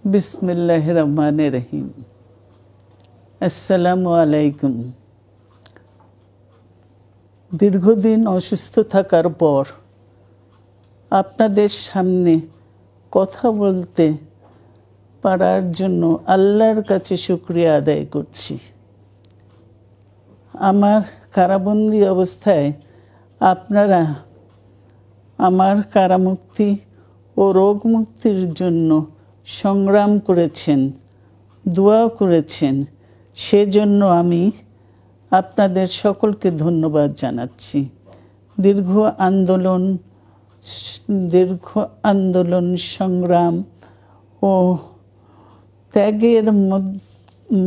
বিসমিল্লাহির রহমানির রহিম। আসসালামু আলাইকুম। দীর্ঘদিন অসুস্থ থাকার পর আপনাদের সামনে কথা বলতে পারার জন্য আল্লাহর কাছে শুকরিয়া আদায় করছি। আমার কারাবন্দী অবস্থায় আপনারা আমার কারামুক্তি ও রোগ মুক্তির জন্য সংগ্রাম করেছেন, দোয়া করেছেন। সেজন্য আমি আপনাদের সকলকে ধন্যবাদ জানাচ্ছি। দীর্ঘ আন্দোলন সংগ্রাম ও ত্যাগের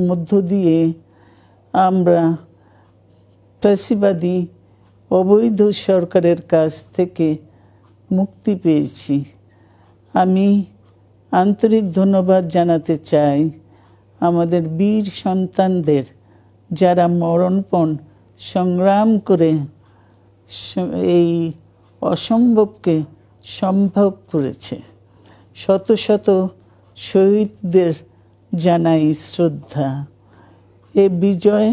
মধ্য দিয়ে আমরা ফ্যাসিবাদী অবৈধ সরকারের কাছ থেকে মুক্তি পেয়েছি। আমি আন্তরিক ধন্যবাদ জানাতে চাই আমাদের বীর সন্তানদের, যারা মরণপণ সংগ্রাম করে এই অসম্ভবকে সম্ভব করেছে। শত শত শহীদদের জানাই শ্রদ্ধা। এ বিজয়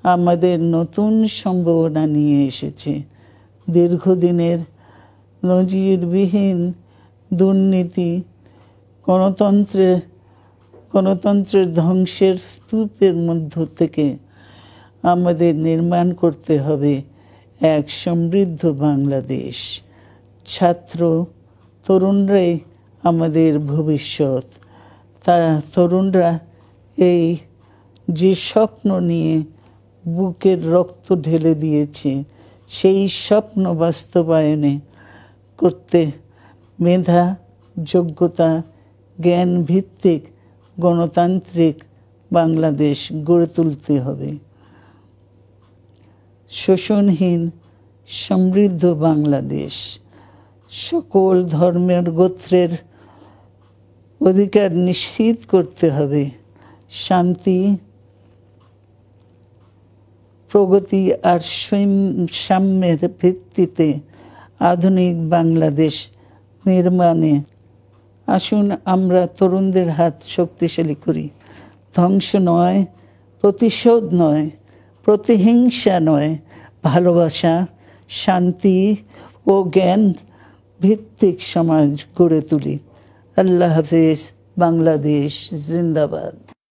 আমাদের নতুন সম্ভাবনা নিয়ে এসেছে। দীর্ঘদিনের নজিরবিহীন দুর্নীতি, গণতন্ত্রের ধ্বংসের স্তূপের মধ্য থেকে আমাদের নির্মাণ করতে হবে এক সমৃদ্ধ বাংলাদেশ। ছাত্র তরুণরাই আমাদের ভবিষ্যৎ। তরুণরা এই যে স্বপ্ন নিয়ে বুকের রক্ত ঢেলে দিয়েছে, সেই স্বপ্ন বাস্তবায়নে করতে মেধা, যোগ্যতা, জ্ঞান ভিত্তিক গণতান্ত্রিক বাংলাদেশ গড়ে তুলতে হবে। শোষণহীন সমৃদ্ধ বাংলাদেশ। সকল ধর্মের গোত্রের অধিকার নিশ্চিত করতে হবে। শান্তি, প্রগতি আর সাম্যের ভিত্তিতে আধুনিক বাংলাদেশ নির্মাণে আসুন আমরা তরুণদের হাত শক্তিশালী করি। ধ্বংস নয়, প্রতিশোধ নয়, প্রতিহিংসা নয়, ভালোবাসা, শান্তি ও জ্ঞান ভিত্তিক সমাজ গড়ে তুলি। আল্লাহ হাফেজ। বাংলাদেশ জিন্দাবাদ।